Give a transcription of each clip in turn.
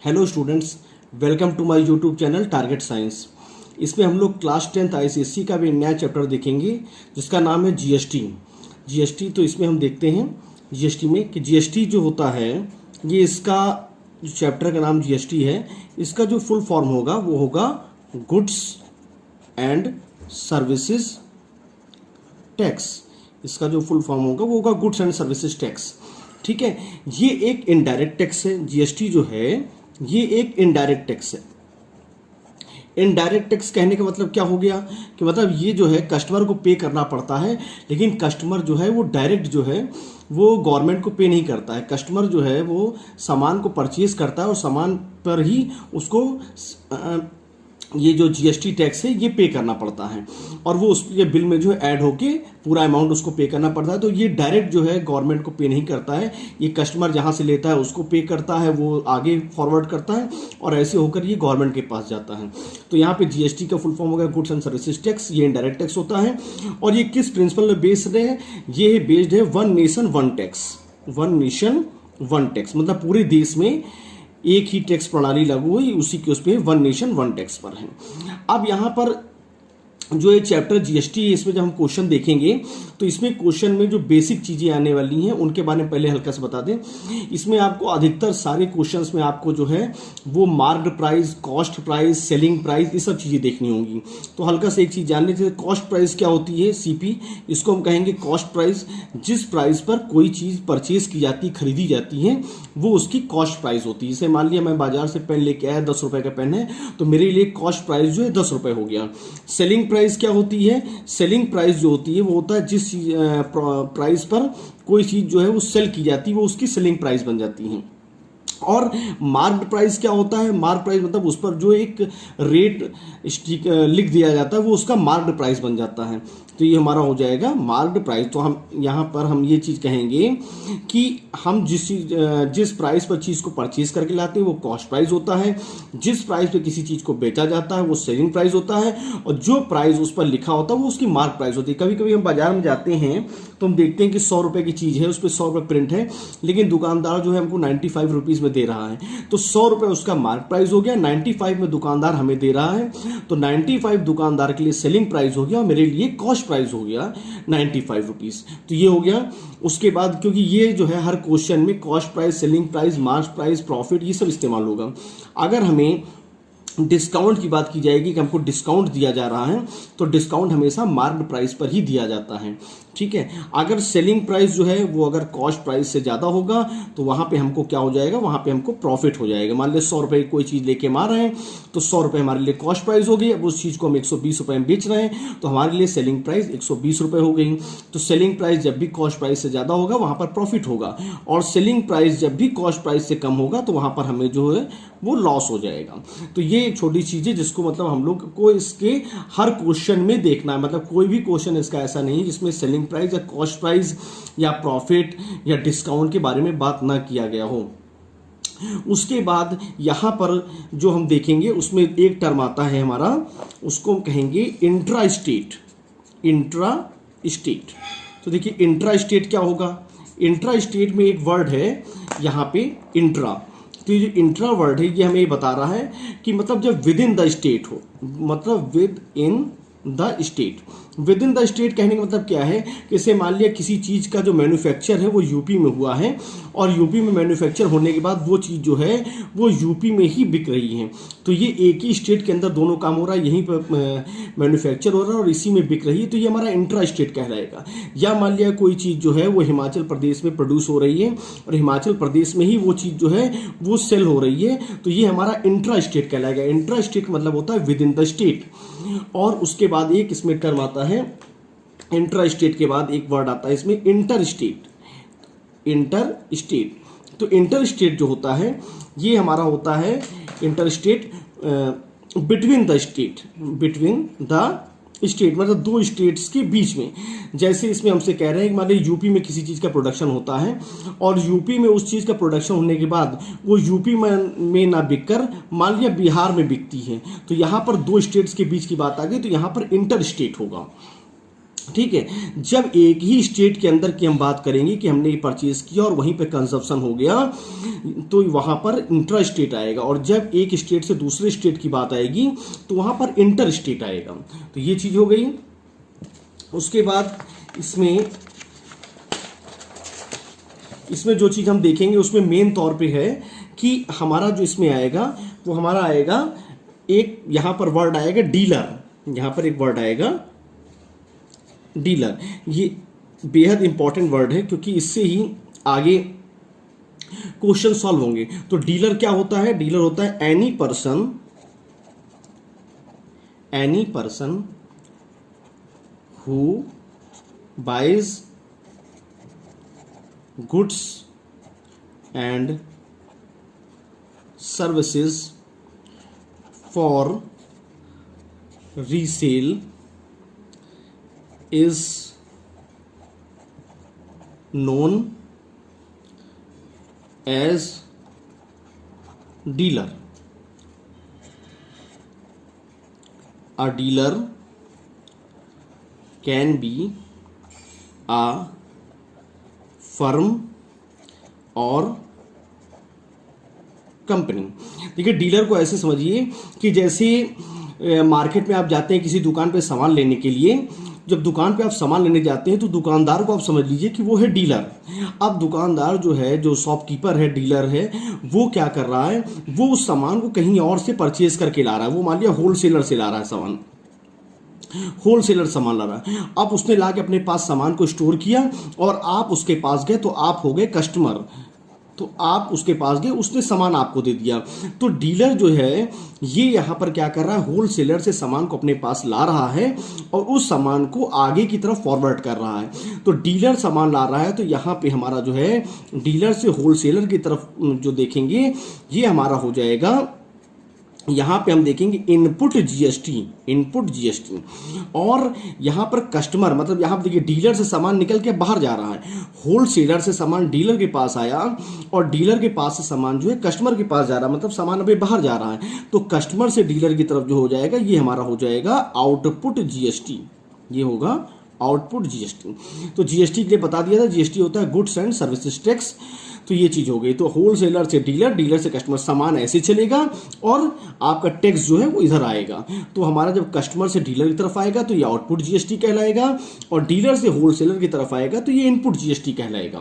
Hello students, welcome to my YouTube channel target science. इसमें हम लोग क्लास 10th आईसीएसई का भी नया चैप्टर देखेंगे जिसका नाम है जीएसटी। तो इसमें हम देखते हैं जीएसटी में कि जीएसटी जो होता है, ये इसका जो चैप्टर का नाम जीएसटी है, इसका जो फुल फॉर्म होगा वो होगा गुड्स एंड सर्विसेज टैक्स। इसका जो फुल फॉर्म होगा वो होगा गुड्स एंड सर्विसेज टैक्स। ठीक है, ये एक इनडायरेक्ट टैक्स है। जीएसटी जो है ये एक इनडायरेक्ट टैक्स है। इनडायरेक्ट टैक्स कहने का मतलब क्या हो गया कि मतलब ये जो है कस्टमर को पे करना पड़ता है, लेकिन कस्टमर जो है वो डायरेक्ट जो है वो गवर्नमेंट को पे नहीं करता है। कस्टमर जो है वो सामान को परचेज करता है और सामान पर ही उसको ये जो जीएसटी टैक्स है ये पे करना पड़ता है, और वो उसके बिल में जो है ऐड होके पूरा अमाउंट उसको पे करना पड़ता है। तो ये डायरेक्ट जो है गवर्नमेंट को पे नहीं करता है, ये कस्टमर जहां से लेता है उसको पे करता है, वो आगे फॉरवर्ड करता है और ऐसे होकर ये गवर्नमेंट के पास जाता है। तो यहाँ पे जीएसटी का फुल फॉर्म होगा गुड्स एंड सर्विसेज टैक्स। ये इनडायरेक्ट टैक्स होता है और ये किस प्रिंसिपल में बेस्ड है? ये बेस्ड है one nation one tax. One nation one tax मतलब पूरे देश में एक ही टैक्स प्रणाली लागू हुई, उसी के उस पर वन नेशन वन टैक्स पर है। अब यहां पर जो ये चैप्टर जीएसटी है, इसमें जब हम क्वेश्चन देखेंगे तो इसमें क्वेश्चन में जो बेसिक चीजें आने वाली हैं उनके बारे में पहले हल्का सा बता दें। इसमें आपको अधिकतर सारे क्वेश्चंस में आपको जो है वो marked price, cost price, selling price, ये सब चीजें देखनी होंगी। तो हल्का से एक चीज जान लेते हैं, कॉस्ट प्राइस क्या होती है? सीपी, इसको हम कहेंगे कॉस्ट प्राइस। जिस प्राइस पर कोई चीज परचेज की जाती, खरीदी जाती है, वो उसकी कॉस्ट प्राइस होती है। जैसे मान लिया मैं बाजार से पेन लेके आया, 10 रुपए का पेन है, तो मेरे लिए कॉस्ट प्राइस जो है 10 रुपए हो गया। सेलिंग प्राइस क्या होती है? सेलिंग प्राइस जो होती है वो होता है जिस प्राइस पर कोई चीज जो है वो सेल की जाती है, वो उसकी सेलिंग प्राइस बन जाती है। और मार्क्ड प्राइस क्या होता है? मार्क प्राइस मतलब उस पर जो एक रेट लिख दिया जाता है वो उसका मार्क्ड प्राइस बन जाता है। तो ये हमारा हो जाएगा मार्क्ड प्राइस। तो हम यहाँ पर हम ये चीज कहेंगे कि हम जिस प्राइस पर चीज को परचेज करके लाते हैं वो कॉस्ट प्राइस होता है, जिस प्राइस पर किसी चीज को बेचा जाता है वो सेलिंग प्राइस होता है, और जो प्राइस उस पर लिखा होता है वो उसकी मार्क प्राइस होती है। कभी कभी हम बाजार में जाते हैं तो हम देखते हैं कि 100 रुपए की चीज है, उस पर 100 रुपए प्रिंट है, लेकिन दुकानदार जो है हमको 95 रुपीज में दे रहा है। तो 100 रुपए उसका मार्क प्राइस हो गया, 95 में दुकानदार हमें दे रहा है, तो 95 दुकानदार के लिए सेलिंग प्राइस हो गया और मेरे लिए कॉस्ट प्राइस हो गया 95 रुपीज। तो ये हो गया। उसके बाद क्योंकि ये जो है हर क्वेश्चन में cost price, selling price, mark price, profit, ये सब इस्तेमाल होगा। अगर हमें डिस्काउंट की बात की जाएगी कि हमको डिस्काउंट दिया जा रहा है, तो डिस्काउंट हमेशा मार्क्ड प्राइस पर ही दिया जाता है। ठीक है, अगर सेलिंग प्राइस जो है वो अगर कॉस्ट प्राइस से ज्यादा होगा तो वहां पे हमको क्या हो जाएगा? वहां पे हमको प्रॉफिट हो जाएगा। मान लीजिए 100 रुपए कोई चीज लेके हम आ रहे हैं, तो 100 रुपए हमारे लिए कॉस्ट प्राइस हो गई। अब उस चीज को हम 120 रुपए में बेच रहे हैं, तो हमारे लिए सेलिंग प्राइस 120 रुपए हो गई। तो सेलिंग प्राइस जब भी कॉस्ट प्राइस से ज्यादा होगा वहां पर प्रॉफिट होगा, और सेलिंग प्राइस जब भी कॉस्ट प्राइस से कम होगा तो वहां पर हमें जो है वो लॉस हो जाएगा। तो ये एक छोटी चीज है जिसको मतलब हम लोग को इसके हर क्वेश्चन में देखना है। मतलब कोई भी क्वेश्चन इसका ऐसा नहीं जिसमें सेलिंग प्राइस या कॉस्ट प्राइस या प्रॉफिट या डिस्काउंट के बारे में बात ना किया गया हो। उसके बाद यहां पर जो हम देखेंगे उसमें एक टर्म आता है हमारा, उसको हम कहेंगे इंट्रा स्टेट। इंट्रा स्टेट, तो देखिए इंट्रा स्टेट क्या होगा? इंट्रा स्टेट में एक वर्ड है यहां पे इंट्रा। तो ये जो इंट्रा वर्ड है ये हमें बता रहा है कि मतलब जब विद इन द स्टेट हो, मतलब with in the state. With in the state कहने का मतलब क्या है? जैसे मान लिया किसी चीज का जो मैन्युफैक्चर है वो यूपी में हुआ है, और यूपी में मैन्युफैक्चर होने के बाद वो चीज जो है वो यूपी में ही बिक रही है, तो ये एक ही स्टेट के अंदर दोनों काम हो रहा है, यहीं पर मैन्युफैक्चर हो रहा है और इसी में बिक रही है, तो ये हमारा इंट्रा स्टेट कहलाएगा। या मान लिया कोई चीज जो है वो हिमाचल प्रदेश में प्रोड्यूस हो रही है और हिमाचल प्रदेश में ही वो चीज जो है वो सेल हो रही है, तो ये हमारा इंट्रा स्टेट कहलाएगा। इंट्रा स्टेट मतलब होता है विद इन द स्टेट। और उसके बाद एक इसमें टर्म आता है, इंट्रा स्टेट के बाद एक वर्ड आता है इसमें इंटर स्टेट। इंटर स्टेट, तो इंटर स्टेट जो होता है ये हमारा होता है inter state between the state. Between the state मतलब दो स्टेट्स के बीच में। जैसे इसमें हमसे कह रहे हैं कि मान लीजिए यूपी में किसी चीज का प्रोडक्शन होता है और यूपी में उस चीज का प्रोडक्शन होने के बाद वो यूपी में ना बिककर मान लिया बिहार में बिकती है, तो यहां पर दो स्टेट्स के बीच की बात आ गई, तो यहां पर इंटर स्टेट होगा। ठीक है। जब एक ही स्टेट के अंदर की हम बात करेंगे कि हमने ये परचेज किया और वहीं पे कंजप्शन हो गया, तो वहां पर इंट्रा स्टेट आएगा, और जब एक स्टेट से दूसरे स्टेट की बात आएगी तो वहां पर इंटर स्टेट आएगा। तो ये चीज हो गई। उसके बाद इसमें जो चीज हम देखेंगे उसमें मेन तौर पे है कि हमारा जो इसमें आएगा वो हमारा आएगा, एक यहां पर वर्ड आएगा डीलर, यहां पर एक वर्ड आएगा डीलर। ये बेहद इंपॉर्टेंट वर्ड है क्योंकि इससे ही आगे क्वेश्चन सॉल्व होंगे। तो डीलर क्या होता है? डीलर होता है any person who buys goods and services for resale is known as dealer. A dealer can be a firm or company. देखिए, डीलर को ऐसे समझिए कि जैसे मार्केट में आप जाते हैं किसी दुकान पे सामान लेने के लिए, जब दुकान पे आप सामान लेने जाते हैं तो दुकानदार को आप समझ लीजिए कि वो है डीलर। अब दुकानदार जो है, जो शॉपकीपर है, डीलर है, वो क्या कर रहा है? वो उस सामान को कहीं और से परचेज करके ला रहा है। वो मान लिया होलसेलर से ला रहा है सामान, होलसेलर सामान ला रहा है। अब उसने ला के अपने पास सामान को स्टोर किया और आप उसके पास गए तो आप हो गए कस्टमर। तो आप उसके पास गए, उसने सामान आपको दे दिया। तो डीलर जो है ये यहां पर क्या कर रहा है? होलसेलर से सामान को अपने पास ला रहा है और उस सामान को आगे की तरफ फॉरवर्ड कर रहा है। तो डीलर सामान ला रहा है, तो यहां पे हमारा जो है डीलर से होलसेलर की तरफ जो देखेंगे ये हमारा हो जाएगा, यहां पे हम देखेंगे इनपुट जीएसटी। और यहां पर कस्टमर, मतलब यहां पर देखिए डीलर से सामान निकल के बाहर जा रहा है, होलसेलर से सामान डीलर के पास आया और डीलर के पास से सामान जो है कस्टमर के पास जा रहा है, मतलब सामान अभी बाहर जा रहा है। तो कस्टमर से डीलर की तरफ जो हो जाएगा ये हमारा हो जाएगा आउटपुट जीएसटी। ये होगा आउटपुट जीएसटी। तो जीएसटी के लिए बता दिया था, जीएसटी होता है गुड्स एंड सर्विसेज टैक्स। तो ये चीज हो गई। तो होलसेलर से डीलर, डीलर से कस्टमर, सामान ऐसे चलेगा और आपका टैक्स जो है वो इधर आएगा। तो हमारा जब कस्टमर से डीलर की तरफ आएगा तो ये आउटपुट जीएसटी कहलाएगा, और डीलर से होलसेलर की तरफ आएगा तो ये इनपुट जीएसटी कहलाएगा।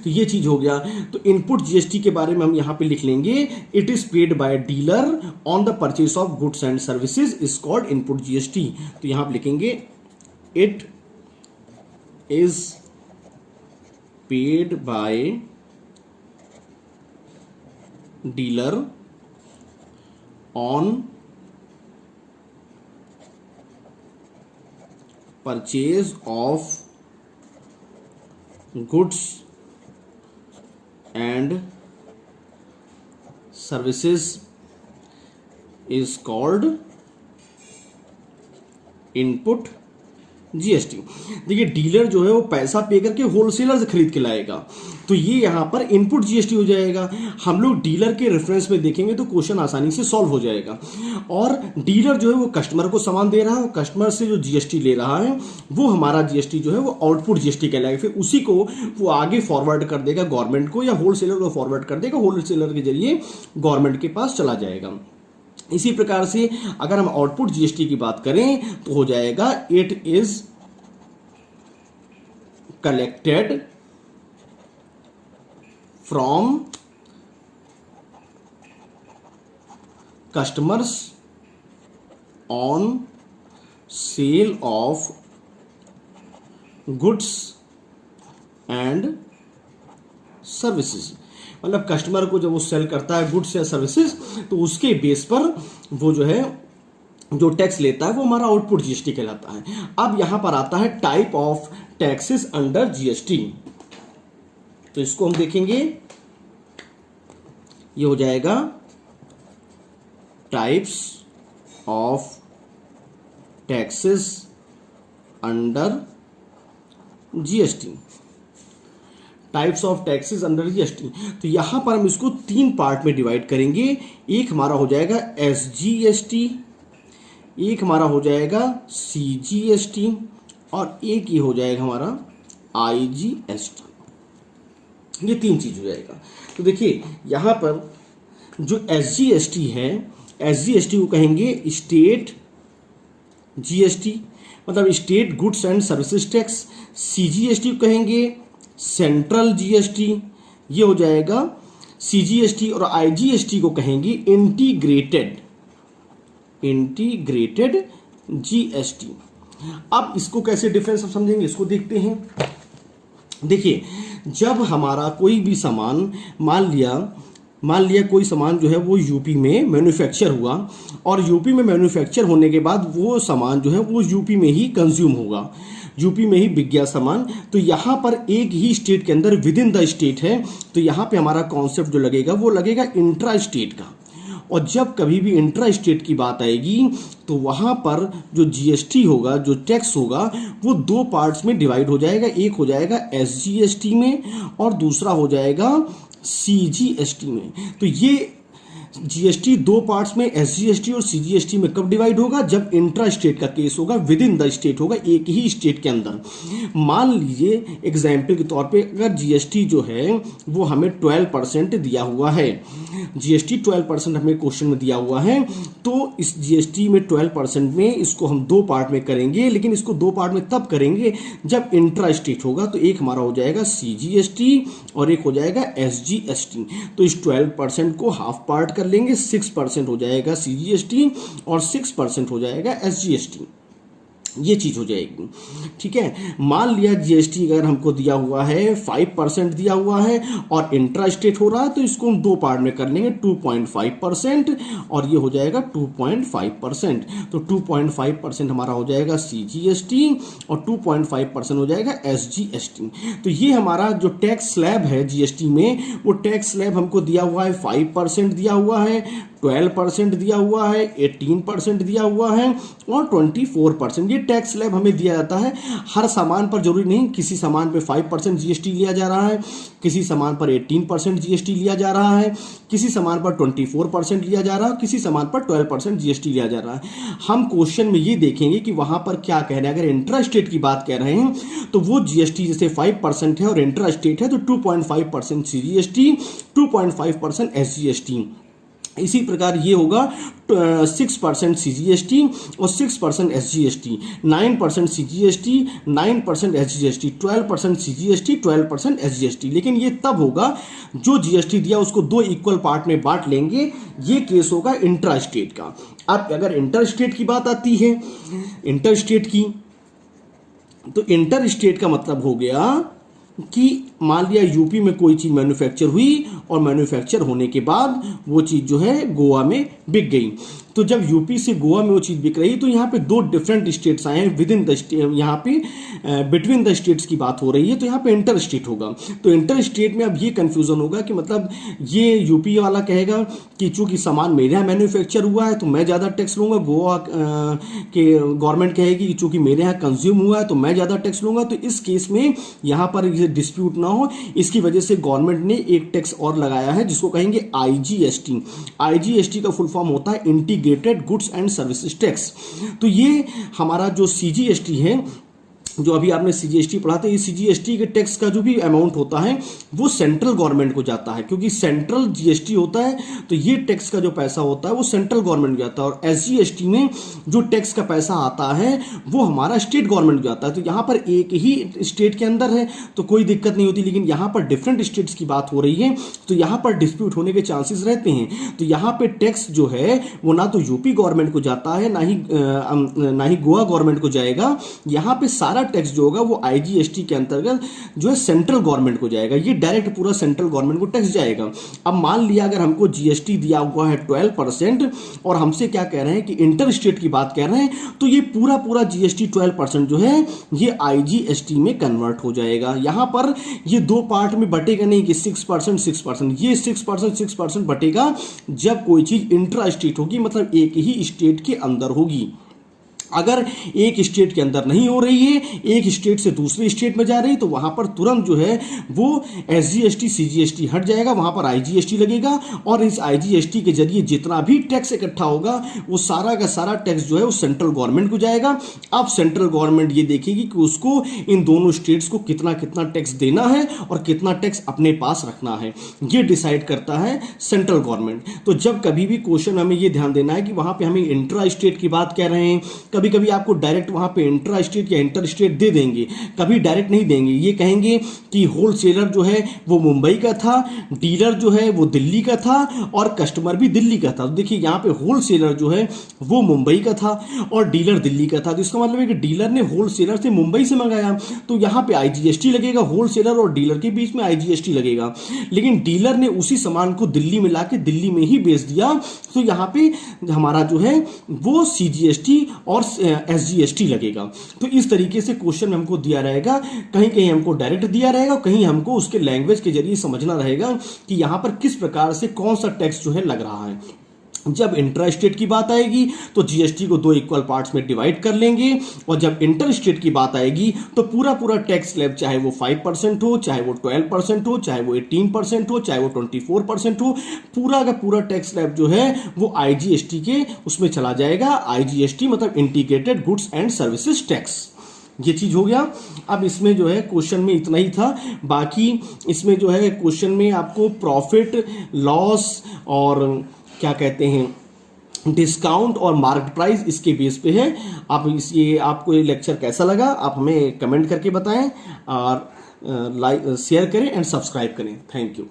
तो ये चीज हो गया। तो इनपुट जीएसटी के बारे में हम यहां पे लिख लेंगे, it is paid by dealer on the purchase of goods and services is called input GST. तो यहां पे लिखेंगे it is paid by dealer on purchase of goods and services is called input GST. देखिए dealer जो है वो पैसा पे करके होलसेलर से खरीद के लाएगा, तो ये यहां पर इनपुट जीएसटी हो जाएगा। हम लोग डीलर के रेफरेंस में देखेंगे तो क्वेश्चन आसानी से सॉल्व हो जाएगा। और डीलर जो है वो कस्टमर को सामान दे रहा है, कस्टमर से जो जीएसटी ले रहा है वो हमारा जीएसटी जो है वो आउटपुट जीएसटी कहलाएगा। फिर उसी को वो आगे फॉरवर्ड कर देगा गवर्नमेंट को, या होलसेलर को फॉरवर्ड कर देगा, होलसेलर के जरिए गवर्नमेंट के पास चला जाएगा। इसी प्रकार से अगर हम आउटपुट जीएसटी की बात करें तो हो जाएगा it is collected from customers on sale of goods and services. मतलब कस्टमर को जब वो सेल करता है गुड्स या सर्विसेज तो उसके बेस पर वो जो है जो टैक्स लेता है वो हमारा आउटपुट जीएसटी कहलाता है। अब यहां पर आता है type of taxes under GST. तो इसको हम देखेंगे, ये हो जाएगा types of taxes under GST. Types of taxes under GST. तो यहां पर हम इसको 3 पार्ट में डिवाइड करेंगे। एक हमारा हो जाएगा एसजीएसटी, एक हमारा हो जाएगा सीजीएसटी, और एक ये हो जाएगा हमारा IGST। ये 3 चीज हो जाएगा। तो देखिए यहाँ पर जो SGST है, SGST को कहेंगे स्टेट GST, मतलब state goods and services tax. CGST को कहेंगे सेंट्रल GST, ये हो जाएगा CGST। और IGST को कहेंगे इंटीग्रेटेड GST। अब इसको कैसे डिफरेंस हम समझेंगे, इसको देखते हैं। देखिए, जब हमारा कोई भी सामान, मान लिया कोई सामान जो है वो यूपी में मैन्युफैक्चर हुआ, और यूपी में मैन्युफैक्चर होने के बाद वो सामान जो है वो यूपी में ही कंज्यूम होगा, यूपी में ही बिक गया सामान। तो यहाँ पर एक ही स्टेट के अंदर विद इन द स्टेट है, तो यहाँ पे हमारा कॉन्सेप्ट जो लगेगा वो लगेगा इंट्रा स्टेट का। और जब कभी भी इंट्रा स्टेट की बात आएगी तो वहाँ पर जो GST होगा, जो टैक्स होगा, वो 2 पार्ट्स में डिवाइड हो जाएगा। एक हो जाएगा SGST में और दूसरा हो जाएगा CGST में। तो ये GST 2 पार्ट्स में SGST और CGST में कब डिवाइड होगा, जब इंट्रा स्टेट का केस होगा, विद इन द स्टेट होगा, एक ही स्टेट के अंदर। मान लीजिए एग्जाम्पल के तौर पे अगर GST जो है वो हमें 12% दिया हुआ है, GST 12% हमें क्वेश्चन में दिया हुआ है, तो इस GST में 12% में इसको हम 2 पार्ट में करेंगे, लेकिन इसको 2 पार्ट में तब करेंगे जब इंट्रा स्टेट होगा। तो एक हमारा हो जाएगा CGST और एक हो जाएगा SGST। तो इस 12% को हाफ पार्ट कर लेंगे, 6% हो जाएगा CGST और 6% हो जाएगा SGST। ये चीज हो जाएगी, ठीक है। मान लिया GST अगर हमको दिया हुआ है 5% दिया हुआ है और इंट्रा स्टेट हो रहा है, तो इसको हम 2 पार्ट में कर लेंगे, 2.5% और ये हो जाएगा 2.5%। तो 2.5% हमारा हो जाएगा CGST और 2.5% हो जाएगा SGST। तो ये हमारा जो टैक्स स्लैब है GST में, वो टैक्स स्लैब हमको दिया हुआ है 5% दिया हुआ है, 12% दिया हुआ है, 18% दिया हुआ है और 24%। ये टैक्स स्लैब हमें दिया जाता है हर सामान पर। जरूरी नहीं किसी सामान पे 5% GST लिया जा रहा है, किसी सामान पर 18% GST लिया जा रहा है, किसी सामान पर 24% लिया जा रहा है, किसी सामान पर 12% GST लिया जा रहा है। हम क्वेश्चन में ये देखेंगे कि वहां पर क्या कह रहे हैं। अगर इंट्रा स्टेट की बात कह रहे हैं तो वो GST जैसे 5% है और इंट्रा स्टेट है तो 2.5% CGST, 2.5% SGST। इसी प्रकार ये होगा 6% CGST और 6% SGST, 9% CGST, 9% SGST, 12% CGST, 12% SGST। लेकिन ये तब होगा जो GST दिया उसको 2 इक्वल पार्ट में बांट लेंगे। ये केस होगा इंट्रा स्टेट का। अब अगर इंटर स्टेट की बात आती है, इंटर स्टेट की, तो इंटर स्टेट का मतलब हो गया कि मान लिया यूपी में कोई चीज मैन्युफैक्चर हुई और मैन्युफैक्चर होने के बाद वो चीज जो है गोवा में बिक गई। तो जब यूपी से गोवा में वो चीज बिक रही, तो यहाँ पे 2 डिफरेंट स्टेट्स आए हैं विद इन द स्टेट, यहाँ पे बिटवीन द स्टेट्स की बात हो रही है, तो यहाँ पे इंटर स्टेट होगा। तो इंटर स्टेट में अब ये कंफ्यूजन होगा कि मतलब ये यूपी वाला कहेगा कि चूंकि सामान मेरे यहाँ मैन्युफैक्चर हुआ है तो मैं ज़्यादा टैक्स लूंगा, गोवा के गवर्नमेंट कहेगी कि चूंकि मेरे यहाँ कंज्यूम हुआ है तो मैं ज़्यादा टैक्स लूंगा। तो इस केस में यहाँ पर ये डिस्प्यूट ना हो, इसकी वजह से गवर्नमेंट ने एक टैक्स और लगाया है जिसको कहेंगे IGST। IGST का फुल फॉर्म होता है integrated goods and services tax. तो ये हमारा जो CGST है, जो अभी आपने CGST पढ़ा था, ये CGST के टैक्स का जो भी अमाउंट होता है वो सेंट्रल गवर्नमेंट को जाता है, क्योंकि सेंट्रल GST होता है तो ये टैक्स का जो पैसा होता है वो सेंट्रल गवर्नमेंट को जाता है। और SGST में जो टैक्स का पैसा आता है वो हमारा स्टेट गवर्नमेंट को जाता है। तो यहाँ पर एक ही स्टेट के अंदर है तो कोई दिक्कत नहीं होती, लेकिन यहाँ पर डिफरेंट स्टेट्स की बात हो रही है तो यहाँ पर डिस्प्यूट होने के चांसेस रहते हैं। तो यहाँ पे टैक्स जो है वो ना तो यूपी गवर्नमेंट को जाता है ना ही गोवा गवर्नमेंट को जाएगा। यहाँ पे सारा टैक्स जो होगा वो IGST के अंतर्गत जो है सेंट्रल गवर्नमेंट को जाएगा। ये डायरेक्ट पूरा सेंट्रल गवर्नमेंट को टैक्स जाएगा। अब मान लिया अगर हमको GST दिया हुआ है 12% और हमसे क्या कह रहे हैं कि इंटर स्टेट की बात कह रहे हैं, तो ये पूरा GST 12% जो है ये IGST में कन्वर्ट हो जाएगा। यहां पर ये 2 पार्ट में बटेगा नहीं कि 6%, 6%, ये 6% बटेगा जब कोई चीज इंट्रा स्टेट होगी, मतलब एक ही स्टेट के अंदर होगी। अगर एक स्टेट के अंदर नहीं हो रही है, एक स्टेट से दूसरे स्टेट में जा रही, तो वहां पर तुरंत जो है वो SGST CGST हट जाएगा, वहां पर IGST लगेगा और इस IGST के जरिए जितना भी टैक्स इकट्ठा होगा वो सारा का सारा टैक्स जो है वो सेंट्रल गवर्नमेंट को जाएगा। अब सेंट्रल गवर्नमेंट ये देखेगी कि उसको इन दोनों स्टेट्स को कितना कितना टैक्स देना है और कितना टैक्स अपने पास रखना है, ये डिसाइड करता है सेंट्रल गवर्नमेंट। तो जब कभी भी क्वेश्चन हमें ये ध्यान देना है कि वहां पे हमें इंट्रा स्टेट की बात कह रहे हैं, कभी कभी आपको डायरेक्ट वहां पे इंट्रा स्टेट या इंटर स्टेट दे देंगे, कभी डायरेक्ट नहीं देंगे। ये कहेंगे कि होलसेलर जो है वो मुंबई का था, डीलर जो है वो दिल्ली का था और कस्टमर भी दिल्ली का था। तो देखिए यहाँ पे होलसेलर जो है वो मुंबई का था और डीलर दिल्ली का था। तो इसका मतलब है कि डीलर ने होलसेलर से मुंबई से मंगाया, तो यहाँ पे IGST लगेगा, होलसेलर और डीलर के बीच में IGST लगेगा। लेकिन डीलर ने उसी सामान को दिल्ली में लाके दिल्ली में ही बेच दिया, तो यहाँ पे हमारा जो है वो CGST और SGST लगेगा। तो इस तरीके से क्वेश्चन में हमको दिया रहेगा, कहीं कहीं हमको डायरेक्ट दिया रहेगा, कहीं हमको उसके लैंग्वेज के जरिए समझना रहेगा कि यहां पर किस प्रकार से कौन सा टैक्स जो है लग रहा है। जब इंट्रा स्टेट की बात आएगी तो GST को 2 इक्वल पार्ट्स में डिवाइड कर लेंगे, और जब इंटर स्टेट की बात आएगी तो पूरा पूरा टैक्स स्लैब चाहे वो 5% हो, चाहे वो 12% हो, चाहे वो 18% हो, चाहे वो 24% हो, पूरा का पूरा टैक्स स्लैब जो है वो IGST के उसमें चला जाएगा। IGST मतलब integrated goods and services tax, ये चीज हो गया। अब इसमें जो है क्वेश्चन में इतना ही था, बाकी इसमें जो है क्वेश्चन में आपको प्रॉफिट लॉस और क्या कहते हैं डिस्काउंट और मार्केट प्राइस इसके बेस पे है। आप ये आपको ये लेक्चर कैसा लगा आप हमें कमेंट करके बताएं और लाइक शेयर करें एंड सब्सक्राइब करें। Thank you.